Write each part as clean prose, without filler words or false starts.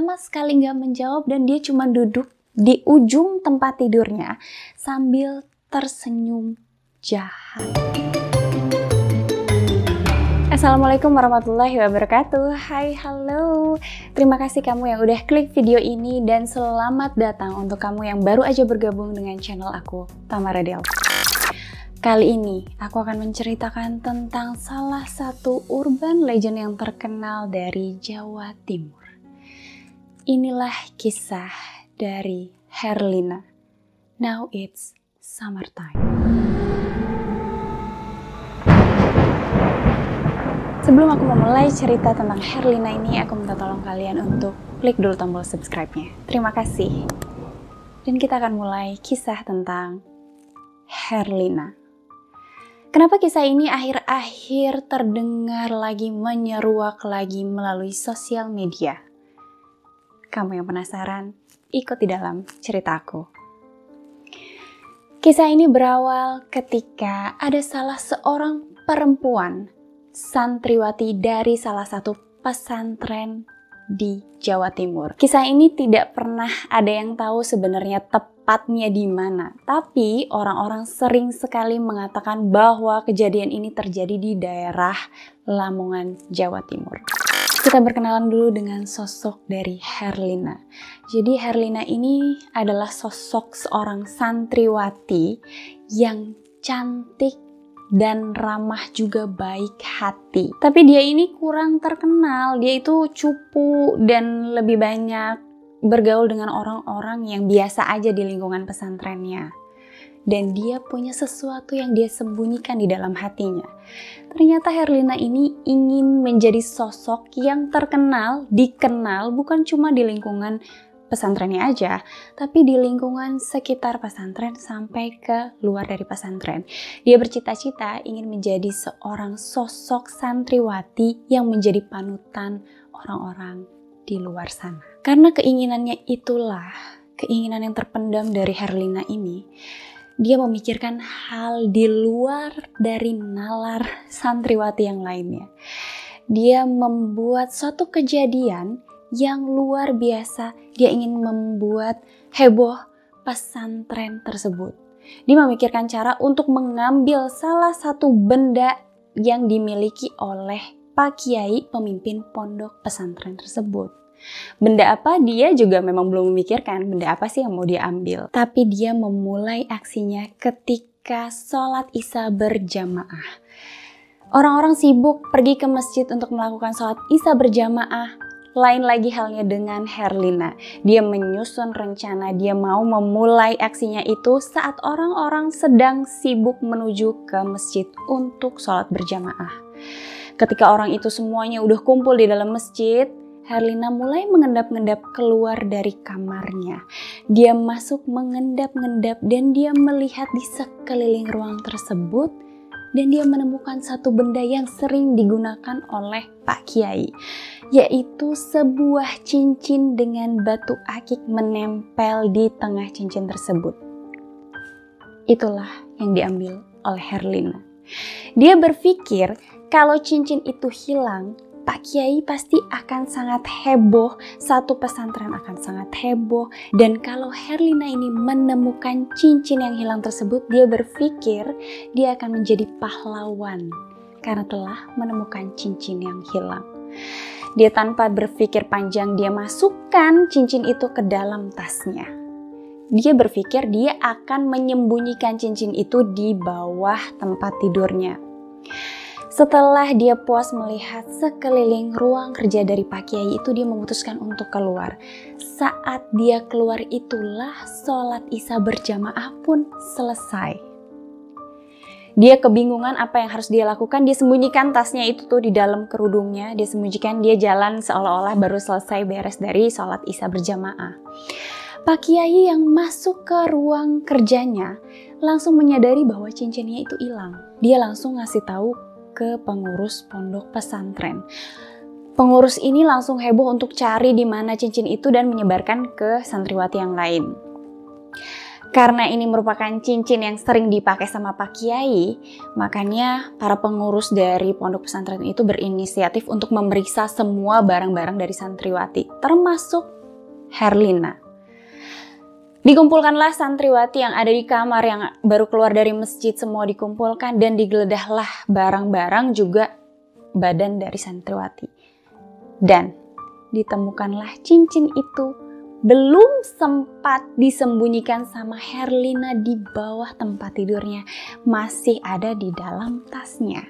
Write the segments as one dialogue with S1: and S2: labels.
S1: sama sekali nggak menjawab dan dia cuma duduk di ujung tempat tidurnya sambil tersenyum jahat. Assalamualaikum warahmatullahi wabarakatuh. Hai, halo. Terima kasih kamu yang udah klik video ini dan selamat datang untuk kamu yang baru aja bergabung dengan channel aku, Tamara Del. Kali ini aku akan menceritakan tentang salah satu urban legend yang terkenal dari Jawa Timur. Inilah kisah dari Herlina. Now it's summertime. Sebelum aku memulai cerita tentang Herlina ini, aku minta tolong kalian untuk klik dulu tombol subscribe-nya. Terima kasih. Dan kita akan mulai kisah tentang Herlina. Kenapa kisah ini akhir-akhir terdengar lagi menyeruak lagi melalui sosial media? Kamu yang penasaran, ikut di dalam ceritaku. Kisah ini berawal ketika ada salah seorang perempuan santriwati dari salah satu pesantren di Jawa Timur. Kisah ini tidak pernah ada yang tahu sebenarnya tepatnya di mana, tapi orang-orang sering sekali mengatakan bahwa kejadian ini terjadi di daerah Lamongan, Jawa Timur. Kita berkenalan dulu dengan sosok dari Herlina. Jadi Herlina ini adalah sosok seorang santriwati yang cantik dan ramah juga baik hati. Tapi dia ini kurang terkenal, dia itu cupu dan lebih banyak bergaul dengan orang-orang yang biasa aja di lingkungan pesantrennya. Dan dia punya sesuatu yang dia sembunyikan di dalam hatinya. Ternyata Herlina ini ingin menjadi sosok yang terkenal, dikenal bukan cuma di lingkungan pesantrennya aja, tapi di lingkungan sekitar pesantren sampai ke luar dari pesantren. Dia bercita-cita ingin menjadi seorang sosok santriwati yang menjadi panutan orang-orang di luar sana. Karena keinginannya itulah, keinginan yang terpendam dari Herlina ini, dia memikirkan hal di luar dari nalar santriwati yang lainnya. Dia membuat suatu kejadian yang luar biasa. Dia ingin membuat heboh pesantren tersebut. Dia memikirkan cara untuk mengambil salah satu benda yang dimiliki oleh Pak Kiai pemimpin pondok pesantren tersebut. Benda apa dia juga memang belum memikirkan benda apa sih yang mau dia ambil. Tapi dia memulai aksinya ketika sholat isya berjamaah. Orang-orang sibuk pergi ke masjid untuk melakukan sholat isya berjamaah. Lain lagi halnya dengan Herlina. Dia menyusun rencana, dia mau memulai aksinya itu saat orang-orang sedang sibuk menuju ke masjid untuk sholat berjamaah. Ketika orang itu semuanya udah kumpul di dalam masjid, Herlina mulai mengendap-endap keluar dari kamarnya. Dia masuk mengendap-endap dan dia melihat di sekeliling ruang tersebut. Dan dia menemukan satu benda yang sering digunakan oleh Pak Kiai, yaitu sebuah cincin dengan batu akik menempel di tengah cincin tersebut. Itulah yang diambil oleh Herlina. Dia berpikir kalau cincin itu hilang, Pak Kiai pasti akan sangat heboh, satu pesantren akan sangat heboh. Dan kalau Herlina ini menemukan cincin yang hilang tersebut, dia berpikir dia akan menjadi pahlawan karena telah menemukan cincin yang hilang. Dia tanpa berpikir panjang, dia masukkan cincin itu ke dalam tasnya. Dia berpikir dia akan menyembunyikan cincin itu di bawah tempat tidurnya. Setelah dia puas melihat sekeliling ruang kerja dari Pak Kiai itu, dia memutuskan untuk keluar. Saat dia keluar itulah sholat isya berjamaah pun selesai. Dia kebingungan apa yang harus dia lakukan. Dia sembunyikan tasnya itu tuh di dalam kerudungnya. Dia sembunyikan, dia jalan seolah-olah baru selesai beres dari sholat isya berjamaah. Pak Kiai yang masuk ke ruang kerjanya langsung menyadari bahwa cincinnya itu hilang. Dia langsung ngasih tahu ke pengurus pondok pesantren. Pengurus ini langsung heboh untuk cari di mana cincin itu dan menyebarkan ke santriwati yang lain. Karena ini merupakan cincin yang sering dipakai sama Pak Kiai, makanya para pengurus dari pondok pesantren itu berinisiatif untuk memeriksa semua barang-barang dari santriwati, termasuk Herlina. Dikumpulkanlah santriwati yang ada di kamar yang baru keluar dari masjid, semua dikumpulkan dan digeledahlah barang-barang juga badan dari santriwati. Dan ditemukanlah cincin itu belum sempat disembunyikan sama Herlina di bawah tempat tidurnya, masih ada di dalam tasnya.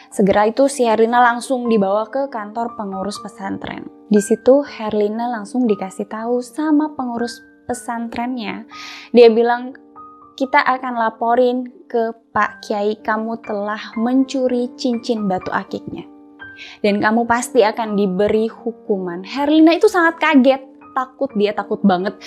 S1: Segera itu si Herlina langsung dibawa ke kantor pengurus pesantren. Di situ Herlina langsung dikasih tahu sama pengurus pesantrennya. Dia bilang, kita akan laporin ke Pak Kiai kamu telah mencuri cincin batu akiknya. Dan kamu pasti akan diberi hukuman. Herlina itu sangat kaget, takut banget.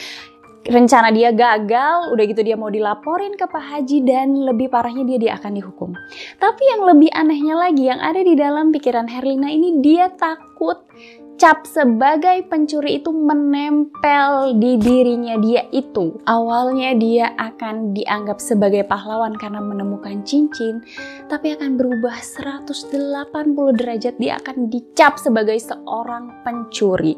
S1: Rencana dia gagal, udah gitu dia mau dilaporin ke Pak Haji dan lebih parahnya dia akan dihukum. Tapi yang lebih anehnya lagi yang ada di dalam pikiran Herlina ini, dia takut cap sebagai pencuri itu menempel di dirinya dia itu. Awalnya dia akan dianggap sebagai pahlawan karena menemukan cincin, tapi akan berubah 180 derajat, dia akan dicap sebagai seorang pencuri.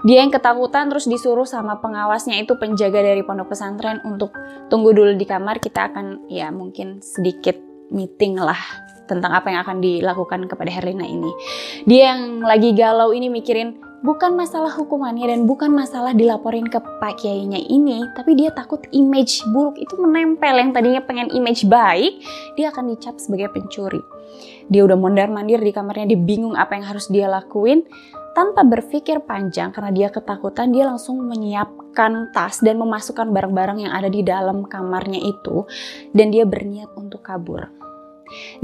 S1: Dia yang ketakutan terus disuruh sama pengawasnya itu, penjaga dari pondok pesantren, untuk tunggu dulu di kamar, kita akan ya mungkin sedikit meeting lah tentang apa yang akan dilakukan kepada Herlina ini. Dia yang lagi galau ini mikirin bukan masalah hukumannya dan bukan masalah dilaporin ke Pak Kiainya ini, tapi dia takut image buruk itu menempel. Yang tadinya pengen image baik, dia akan dicap sebagai pencuri. Dia udah mondar-mandir di kamarnya, dia bingung apa yang harus dia lakuin. Tanpa berpikir panjang karena dia ketakutan, dia langsung menyiapkan tas dan memasukkan barang-barang yang ada di dalam kamarnya itu, dan dia berniat untuk kabur.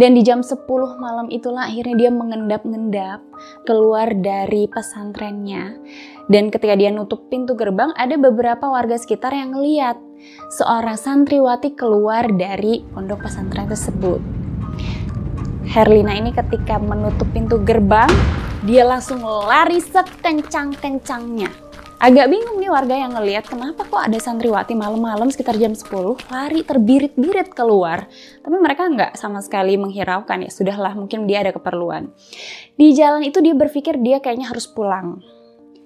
S1: Dan di jam 10 malam itulah akhirnya dia mengendap-endap keluar dari pesantrennya. Dan ketika dia nutup pintu gerbang, ada beberapa warga sekitar yang ngeliat seorang santriwati keluar dari pondok pesantren tersebut. Herlina ini ketika menutup pintu gerbang, dia langsung lari sekencang-kencangnya. Agak bingung nih warga yang ngelihat, kenapa kok ada santriwati malam-malam sekitar jam 10 lari terbirit-birit keluar. Tapi mereka nggak sama sekali menghiraukan, ya sudahlah mungkin dia ada keperluan. Di jalan itu dia berpikir dia kayaknya harus pulang.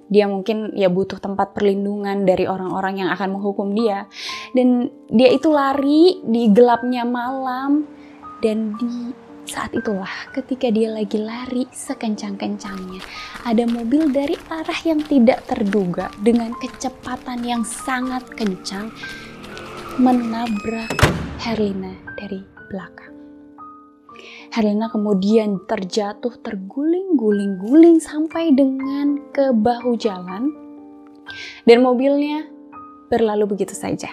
S1: Dia mungkin ya butuh tempat perlindungan dari orang-orang yang akan menghukum dia. Dan dia itu lari di gelapnya malam, dan di saat itulah ketika dia lagi lari sekencang-kencangnya, ada mobil dari arah yang tidak terduga dengan kecepatan yang sangat kencang menabrak Herlina dari belakang. Herlina kemudian terjatuh, terguling-guling sampai dengan ke bahu jalan, dan mobilnya berlalu begitu saja.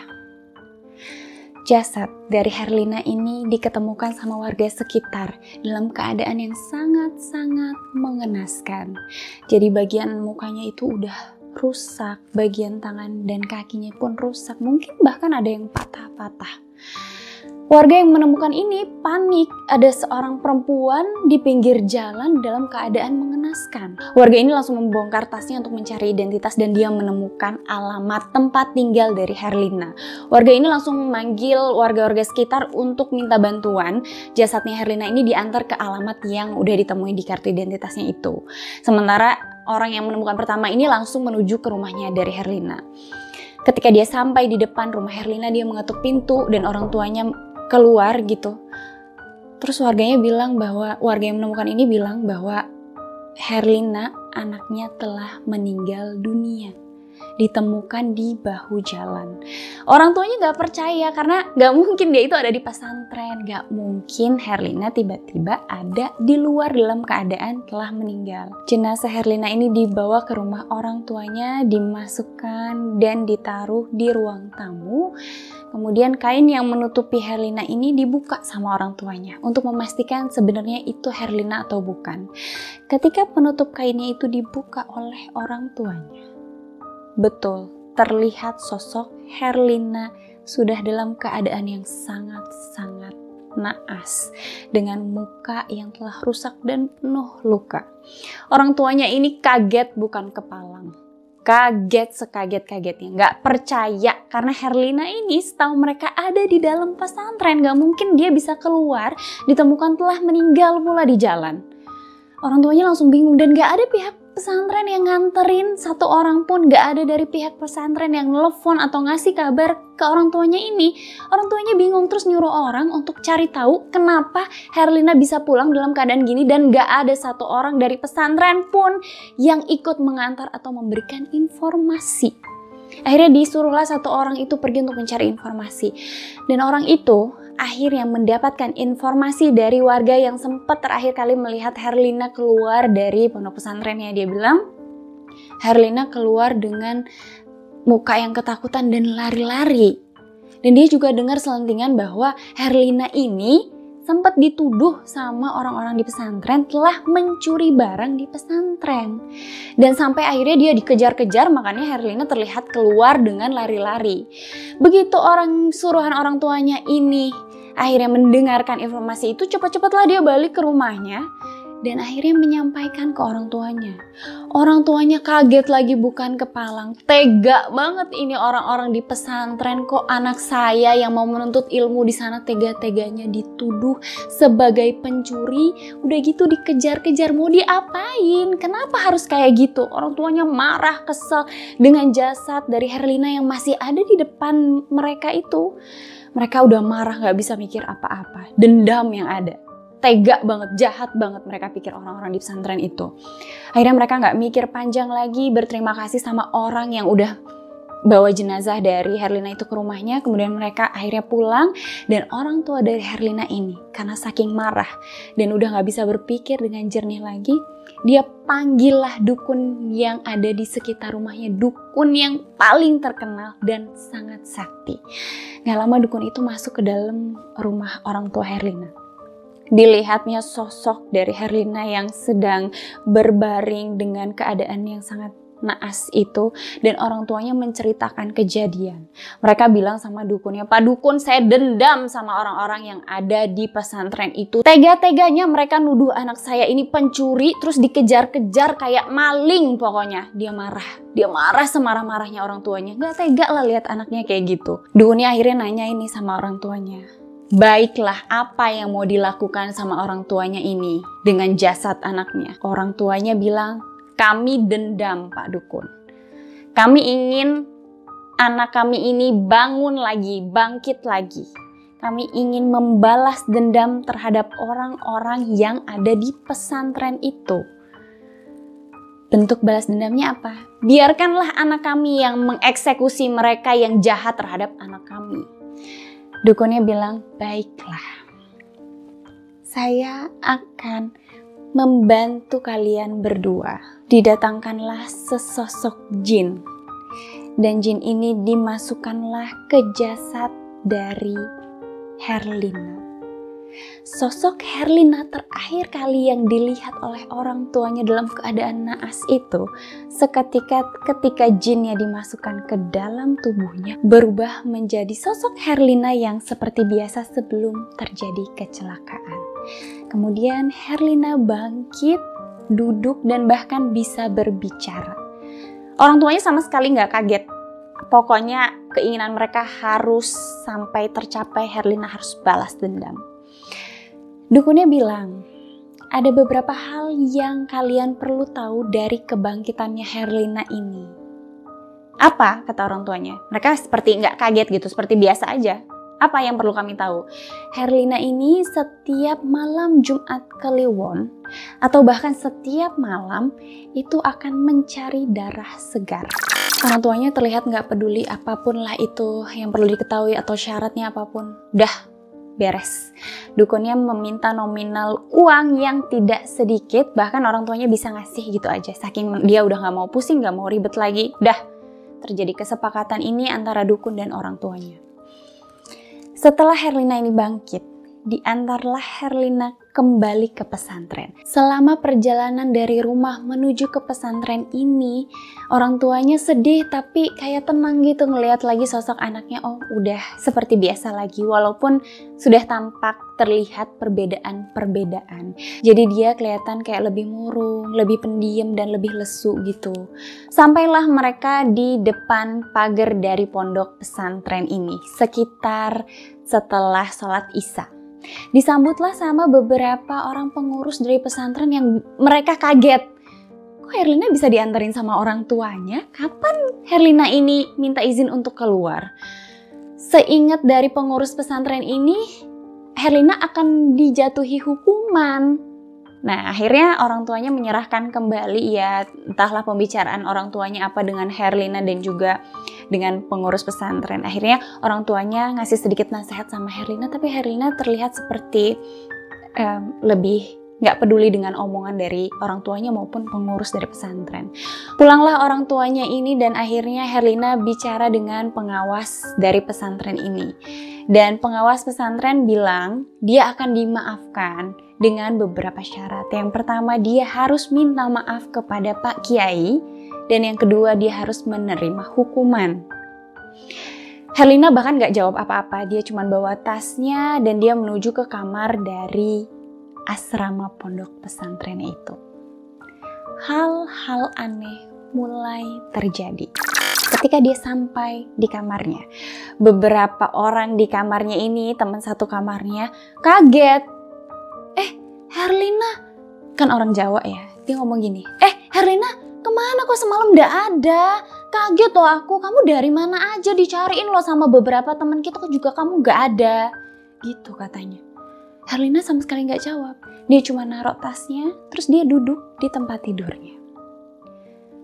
S1: Jasad dari Herlina ini diketemukan sama warga sekitar dalam keadaan yang sangat-sangat mengenaskan. Jadi bagian mukanya itu udah rusak, bagian tangan dan kakinya pun rusak, mungkin bahkan ada yang patah-patah. Warga yang menemukan ini panik, ada seorang perempuan di pinggir jalan dalam keadaan mengenaskan. Warga ini langsung membongkar tasnya untuk mencari identitas dan dia menemukan alamat tempat tinggal dari Herlina. Warga ini langsung memanggil warga-warga sekitar untuk minta bantuan. Jasadnya Herlina ini diantar ke alamat yang udah ditemui di kartu identitasnya itu. Sementara orang yang menemukan pertama ini langsung menuju ke rumahnya dari Herlina. Ketika dia sampai di depan rumah Herlina, dia mengetuk pintu dan orang tuanya keluar gitu. Terus warga yang menemukan ini bilang bahwa Herlina anaknya telah meninggal dunia, ditemukan di bahu jalan. Orang tuanya gak percaya karena gak mungkin dia itu ada di pesantren, gak mungkin Herlina tiba-tiba ada di luar dalam keadaan telah meninggal. Jenazah Herlina ini dibawa ke rumah orang tuanya, dimasukkan dan ditaruh di ruang tamu. Kemudian kain yang menutupi Herlina ini dibuka sama orang tuanya untuk memastikan sebenarnya itu Herlina atau bukan. Ketika penutup kainnya itu dibuka oleh orang tuanya, betul terlihat sosok Herlina sudah dalam keadaan yang sangat-sangat naas dengan muka yang telah rusak dan penuh luka. Orang tuanya ini kaget bukan kepalang. Kaget sekaget-kagetnya, gak percaya karena Herlina ini setahu mereka ada di dalam pesantren, gak mungkin dia bisa keluar, ditemukan telah meninggal pula di jalan. Orang tuanya langsung bingung dan gak ada pihak pesantren yang nganterin, satu orang pun gak ada dari pihak pesantren yang nelfon atau ngasih kabar ke orang tuanya ini. Orang tuanya bingung, terus nyuruh orang untuk cari tahu kenapa Herlina bisa pulang dalam keadaan gini dan gak ada satu orang dari pesantren pun yang ikut mengantar atau memberikan informasi. Akhirnya disuruhlah satu orang itu pergi untuk mencari informasi. Dan orang itu akhirnya mendapatkan informasi dari warga yang sempat terakhir kali melihat Herlina keluar dari pondok pesantrennya. Dia bilang Herlina keluar dengan muka yang ketakutan dan lari-lari. Dan dia juga dengar selentingan bahwa Herlina ini sempat dituduh sama orang-orang di pesantren telah mencuri barang di pesantren. Dan sampai akhirnya dia dikejar-kejar, makanya Herlina terlihat keluar dengan lari-lari. Begitu suruhan orang tuanya ini akhirnya mendengarkan informasi itu, cepat-cepatlah dia balik ke rumahnya dan akhirnya menyampaikan ke orang tuanya. Orang tuanya kaget lagi bukan kepalang. Tega banget ini orang-orang di pesantren, kok anak saya yang mau menuntut ilmu di sana tega-teganya dituduh sebagai pencuri. Udah gitu dikejar-kejar, mau diapain? Kenapa harus kayak gitu? Orang tuanya marah, kesel dengan jasad dari Herlina yang masih ada di depan mereka itu. Mereka udah marah, gak bisa mikir apa-apa. Dendam yang ada. Tega banget, jahat banget mereka pikir orang-orang di pesantren itu. Akhirnya mereka gak mikir panjang lagi, berterima kasih sama orang yang udah bawa jenazah dari Herlina itu ke rumahnya. Kemudian mereka akhirnya pulang dan orang tua dari Herlina ini karena saking marah dan udah gak bisa berpikir dengan jernih lagi, dia panggillah dukun yang ada di sekitar rumahnya, dukun yang paling terkenal dan sangat sakti. Gak lama dukun itu masuk ke dalam rumah orang tua Herlina. Dilihatnya sosok dari Herlina yang sedang berbaring dengan keadaan yang sangat naas itu, dan orang tuanya menceritakan kejadian. Mereka bilang sama dukunnya, "Pak Dukun, saya dendam sama orang-orang yang ada di pesantren itu. Tega-teganya mereka nuduh anak saya ini pencuri, terus dikejar-kejar kayak maling pokoknya." Dia marah semarah-marahnya orang tuanya. Gak tega lah lihat anaknya kayak gitu. Dukunnya akhirnya nanya ini sama orang tuanya. Baiklah, apa yang mau dilakukan sama orang tuanya ini dengan jasad anaknya? Orang tuanya bilang, "Kami dendam, Pak Dukun. Kami ingin anak kami ini bangun lagi, bangkit lagi. Kami ingin membalas dendam terhadap orang-orang yang ada di pesantren itu." Bentuk balas dendamnya apa? Biarkanlah anak kami yang mengeksekusi mereka yang jahat terhadap anak kami. Dukunnya bilang, "Baiklah, saya akan membantu kalian berdua." Didatangkanlah sesosok jin, dan jin ini dimasukkanlah ke jasad dari Herlina. Sosok Herlina terakhir kali yang dilihat oleh orang tuanya dalam keadaan naas itu, seketika ketika jinnya dimasukkan ke dalam tubuhnya, berubah menjadi sosok Herlina yang seperti biasa sebelum terjadi kecelakaan. Kemudian Herlina bangkit, duduk, dan bahkan bisa berbicara. Orang tuanya sama sekali nggak kaget. Pokoknya keinginan mereka harus sampai tercapai, Herlina harus balas dendam. Dukunnya bilang, ada beberapa hal yang kalian perlu tahu dari kebangkitannya Herlina ini. Apa? Kata orang tuanya. Mereka seperti nggak kaget gitu, seperti biasa aja. Apa yang perlu kami tahu? Herlina ini setiap malam Jumat Kliwon, atau bahkan setiap malam, itu akan mencari darah segar. Orang tuanya terlihat nggak peduli apapun lah itu yang perlu diketahui atau syaratnya apapun. Dah, beres. Dukunnya meminta nominal uang yang tidak sedikit, bahkan orang tuanya bisa ngasih gitu aja. Saking dia udah gak mau pusing, gak mau ribet lagi. Dah, terjadi kesepakatan ini antara dukun dan orang tuanya. Setelah Herlina ini bangkit, diantarlah Herlina kembali ke pesantren. Selama perjalanan dari rumah menuju ke pesantren ini, orang tuanya sedih tapi kayak tenang gitu ngelihat lagi sosok anaknya. Oh, udah seperti biasa lagi, walaupun sudah tampak terlihat perbedaan. Jadi dia kelihatan kayak lebih murung, lebih pendiam, dan lebih lesu gitu. Sampailah mereka di depan pagar dari pondok pesantren ini, sekitar setelah sholat Isya. Disambutlah sama beberapa orang pengurus dari pesantren yang mereka kaget. kok Herlina bisa diantarin sama orang tuanya? Kapan Herlina ini minta izin untuk keluar? Seingat dari pengurus pesantren ini, Herlina akan dijatuhi hukuman. Nah, akhirnya orang tuanya menyerahkan kembali, ya entahlah pembicaraan orang tuanya apa dengan Herlina dan juga dengan pengurus pesantren. Akhirnya orang tuanya ngasih sedikit nasihat sama Herlina, tapi Herlina terlihat seperti lebih nggak peduli dengan omongan dari orang tuanya maupun pengurus dari pesantren. Pulanglah orang tuanya ini dan akhirnya Herlina bicara dengan pengawas dari pesantren ini. Dan pengawas pesantren bilang dia akan dimaafkan dengan beberapa syarat. Yang pertama, dia harus minta maaf kepada Pak Kiai, dan yang kedua, dia harus menerima hukuman. Herlina bahkan gak jawab apa-apa, dia cuma bawa tasnya dan dia menuju ke kamar dari asrama pondok pesantren itu. Hal-hal aneh mulai terjadi. Ketika dia sampai di kamarnya, beberapa orang di kamarnya ini, teman satu kamarnya, kaget. Herlina, kan orang Jawa ya, dia ngomong gini, Herlina, kemana kok semalam gak ada? Kaget loh aku, kamu dari mana aja, dicariin loh sama beberapa teman kita juga kamu gak ada. Gitu katanya. Herlina sama sekali gak jawab. Dia cuma naruh tasnya, terus dia duduk di tempat tidurnya.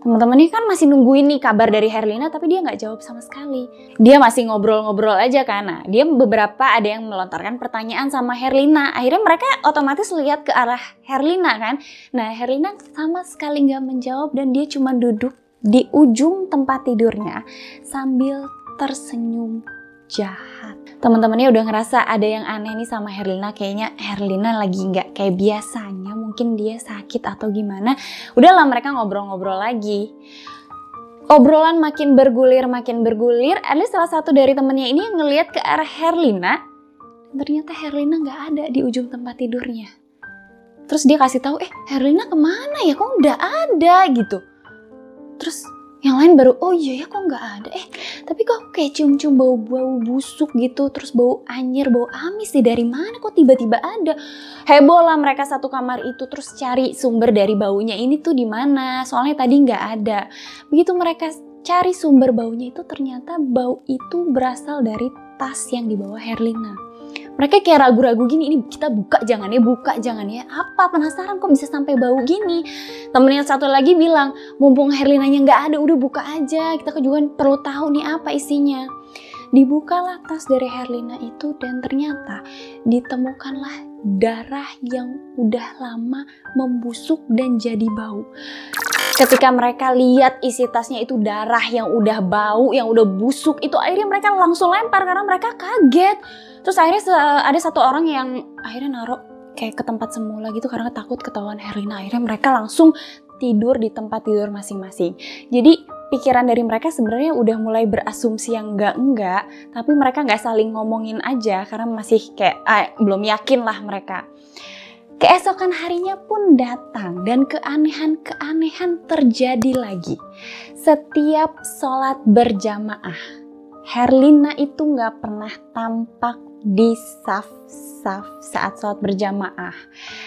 S1: Teman-temannya kan masih nungguin nih kabar dari Herlina, tapi dia gak jawab sama sekali. Dia masih ngobrol-ngobrol aja kan. Nah, dia beberapa ada yang melontarkan pertanyaan sama Herlina. Akhirnya mereka otomatis lihat ke arah Herlina kan. Nah, Herlina sama sekali gak menjawab dan dia cuma duduk di ujung tempat tidurnya sambil tersenyum jahat. Teman-temannya udah ngerasa ada yang aneh nih sama Herlina. Kayaknya Herlina lagi nggak kayak biasanya. Mungkin dia sakit atau gimana. Udahlah, mereka ngobrol-ngobrol lagi. Obrolan makin bergulir. Ada salah satu dari temennya ini yang ngelihat ke arah Herlina. Dan ternyata Herlina nggak ada di ujung tempat tidurnya. Terus dia kasih tahu, Herlina kemana ya? Kok nggak ada gitu. Terus yang lain baru, oh iya ya kok nggak ada. Tapi kok kayak cium-cium bau-bau busuk gitu, terus bau anyir, bau amis sih, dari mana kok tiba-tiba ada. Heboh lah mereka satu kamar itu, terus cari sumber dari baunya ini tuh di mana, soalnya tadi nggak ada. Begitu mereka cari sumber baunya itu, ternyata bau itu berasal dari tas yang dibawa Herlina. Mereka kayak ragu-ragu gini, ini kita buka jangan ya, apa, penasaran kok bisa sampai bau gini. Temennya satu lagi bilang, mumpung Herlinanya nggak ada, udah buka aja, kita juga perlu tahu nih apa isinya. Dibukalah tas dari Herlina itu dan ternyata ditemukanlah darah yang udah lama membusuk dan jadi bau. Ketika mereka lihat isi tasnya itu darah yang udah bau, yang udah busuk, itu akhirnya mereka langsung lempar karena mereka kaget. Terus akhirnya ada satu orang yang akhirnya naruh kayak ke tempat semula gitu karena takut ketahuan Herlina. Akhirnya mereka langsung tidur di tempat tidur masing-masing. Jadi pikiran dari mereka sebenarnya udah mulai berasumsi yang enggak, tapi mereka nggak saling ngomongin aja karena masih kayak belum yakin lah mereka. Keesokan harinya pun datang dan keanehan terjadi lagi. Setiap sholat berjamaah, Herlina itu nggak pernah tampak di saf-saf saat sholat berjamaah.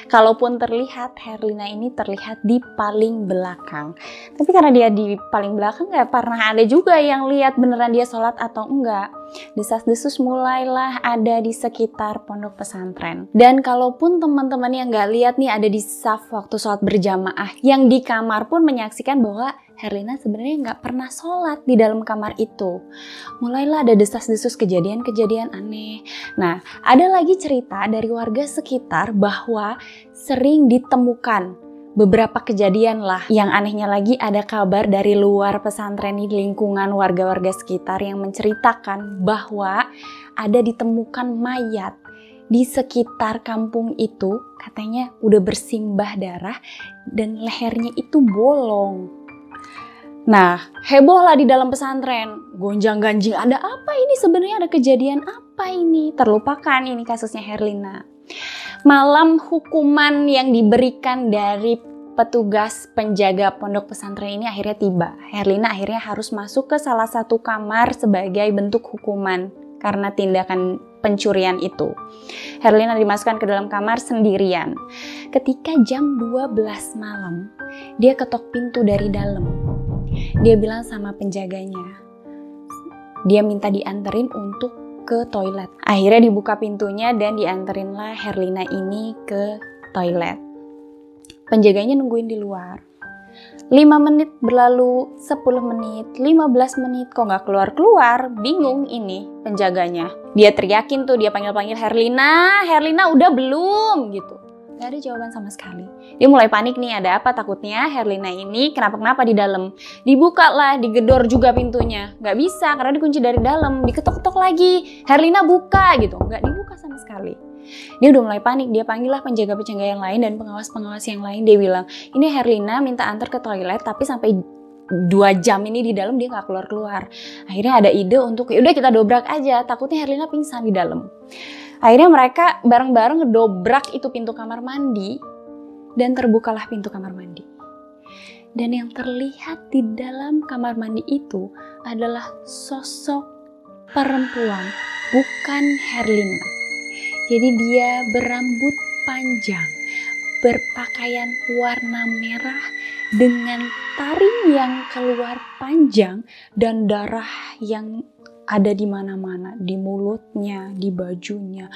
S1: Kalaupun terlihat, Herlina ini terlihat di paling belakang. Tapi karena dia di paling belakang, nggak pernah ada juga yang lihat beneran dia sholat atau enggak. Desas-desus mulailah ada di sekitar pondok pesantren. Dan kalaupun teman-teman yang nggak lihat nih ada di saf waktu sholat berjamaah, yang di kamar pun menyaksikan bahwa Herlina sebenarnya nggak pernah sholat di dalam kamar itu. Mulailah ada desas-desus kejadian-kejadian aneh. Nah, ada lagi cerita dari warga sekitar bahwa sering ditemukan beberapa kejadian lah. Yang anehnya lagi ada kabar dari luar pesantren di lingkungan warga-warga sekitar yang menceritakan bahwa ada ditemukan mayat di sekitar kampung itu, katanya udah bersimbah darah dan lehernya itu bolong. Nah, heboh lah di dalam pesantren, gonjang-ganjing, ada apa ini sebenarnya, ada kejadian apa ini? Terlupakan ini kasusnya Herlina. Malam hukuman yang diberikan dari petugas penjaga pondok pesantren ini akhirnya tiba. Herlina akhirnya harus masuk ke salah satu kamar sebagai bentuk hukuman karena tindakan pencurian itu. Herlina dimasukkan ke dalam kamar sendirian. Ketika jam 12 malam, dia ketok pintu dari dalam. Dia bilang sama penjaganya, dia minta dianterin untuk ke toilet. Akhirnya dibuka pintunya dan dianterinlah Herlina ini ke toilet. Penjaganya nungguin di luar. 5 menit berlalu, 10 menit, 15 menit, kok nggak keluar-keluar? Bingung ini penjaganya. Dia teriakin tuh, dia panggil-panggil Herlina, Herlina udah belum? Gitu. Gak ada jawaban sama sekali. Dia mulai panik nih, ada apa takutnya Herlina ini kenapa-kenapa di dalam. Dibuka lah, digedor juga pintunya. Gak bisa karena dikunci dari dalam. Diketok-ketok lagi, Herlina buka gitu. Gak dibuka sama sekali. Dia udah mulai panik, dia panggil lah penjaga-penjaga yang lain dan pengawas-pengawas yang lain. Dia bilang, ini Herlina minta antar ke toilet tapi sampai 2 jam ini di dalam dia gak keluar-keluar. Akhirnya ada ide untuk, yaudah kita dobrak aja, takutnya Herlina pingsan di dalam. Akhirnya mereka bareng-bareng ngedobrak itu pintu kamar mandi dan terbukalah pintu kamar mandi. Dan yang terlihat di dalam kamar mandi itu adalah sosok perempuan, bukan Herlina. Jadi dia berambut panjang, berpakaian warna merah dengan taring yang keluar panjang dan darah yang ada di mana-mana, di mulutnya, di bajunya.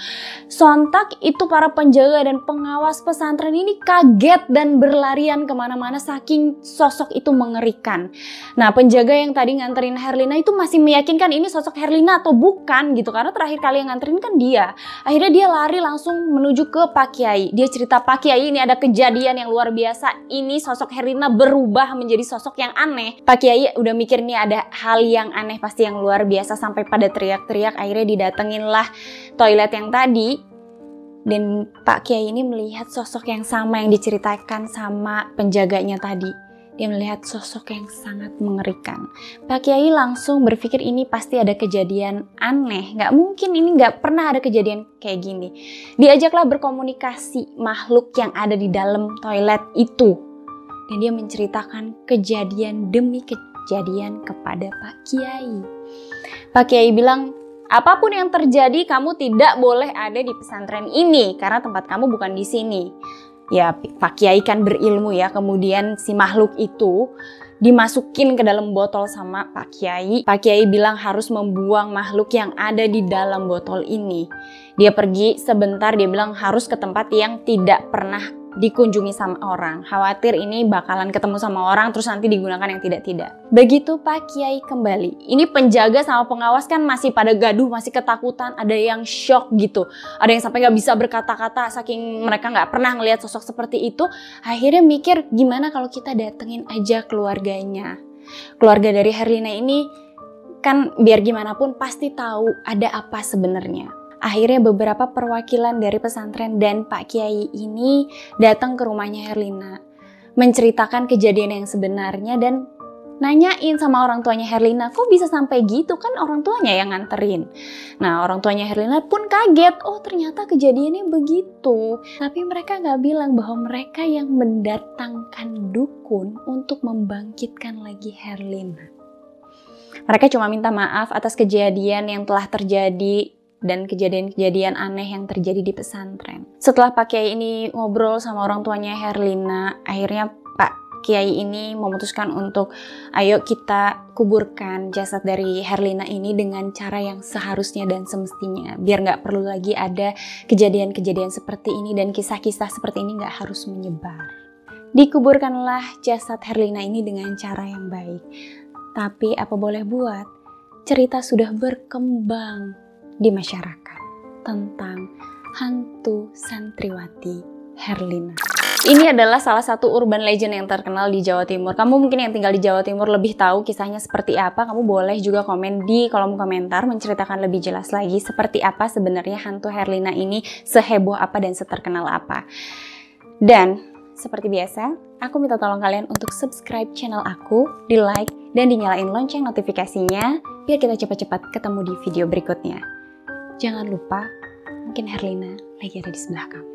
S1: Sontak itu para penjaga dan pengawas pesantren ini kaget dan berlarian kemana-mana saking sosok itu mengerikan. Nah, penjaga yang tadi nganterin Herlina itu masih meyakinkan ini sosok Herlina atau bukan gitu, karena terakhir kali yang nganterin kan dia. Akhirnya dia lari langsung menuju ke Pak Kiai. Dia cerita, Pak Kiai ini ada kejadian yang luar biasa, ini sosok Herlina berubah menjadi sosok yang aneh. Pak Kiai udah mikir nih ada hal yang aneh pasti yang luar biasa, sampai pada teriak-teriak. Akhirnya didatenginlah toilet yang tadi dan Pak Kiai ini melihat sosok yang sama yang diceritakan sama penjaganya tadi. Dia melihat sosok yang sangat mengerikan. Pak Kiai langsung berpikir ini pasti ada kejadian aneh, nggak mungkin, ini nggak pernah ada kejadian kayak gini. Diajaklah berkomunikasi makhluk yang ada di dalam toilet itu dan dia menceritakan kejadian demi kejadian kepada Pak Kiai. Pak Kiai bilang, apapun yang terjadi kamu tidak boleh ada di pesantren ini karena tempat kamu bukan di sini. Ya, Pak Kiai kan berilmu ya. Kemudian si makhluk itu dimasukin ke dalam botol sama Pak Kiai. Pak Kiai bilang harus membuang makhluk yang ada di dalam botol ini. Dia pergi sebentar, dia bilang harus ke tempat yang tidak pernah dikunjungi sama orang. Khawatir ini bakalan ketemu sama orang terus nanti digunakan yang tidak-tidak. Begitu Pak Kiai kembali, ini penjaga sama pengawas kan masih pada gaduh, masih ketakutan, ada yang shock gitu. Ada yang sampai nggak bisa berkata-kata saking mereka nggak pernah ngelihat sosok seperti itu. Akhirnya mikir, gimana kalau kita datengin aja keluarganya. Keluarga dari Herlina ini kan biar gimana pun pasti tahu ada apa sebenarnya. Akhirnya beberapa perwakilan dari pesantren dan Pak Kiai ini datang ke rumahnya Herlina, menceritakan kejadian yang sebenarnya dan nanyain sama orang tuanya Herlina, kok bisa sampai gitu, kan orang tuanya yang nganterin. Nah, orang tuanya Herlina pun kaget, oh ternyata kejadiannya begitu. Tapi mereka nggak bilang bahwa mereka yang mendatangkan dukun untuk membangkitkan lagi Herlina. Mereka cuma minta maaf atas kejadian yang telah terjadi dan kejadian-kejadian aneh yang terjadi di pesantren. Setelah Pak Kiai ini ngobrol sama orang tuanya Herlina, akhirnya Pak Kiai ini memutuskan untuk ayo kita kuburkan jasad dari Herlina ini dengan cara yang seharusnya dan semestinya. Biar nggak perlu lagi ada kejadian-kejadian seperti ini dan kisah-kisah seperti ini nggak harus menyebar. Dikuburkanlah jasad Herlina ini dengan cara yang baik. Tapi apa boleh buat, cerita sudah berkembang di masyarakat tentang hantu santriwati Herlina. Ini adalah salah satu urban legend yang terkenal di Jawa Timur. Kamu mungkin yang tinggal di Jawa Timur lebih tahu kisahnya seperti apa. Kamu boleh juga komen di kolom komentar menceritakan lebih jelas lagi seperti apa sebenarnya hantu Herlina ini, seheboh apa dan seterkenal apa. Dan seperti biasa, aku minta tolong kalian untuk subscribe channel aku, di like dan dinyalain lonceng notifikasinya biar kita cepat-cepat ketemu di video berikutnya. Jangan lupa, mungkin Herlina lagi ada di sebelah kamu.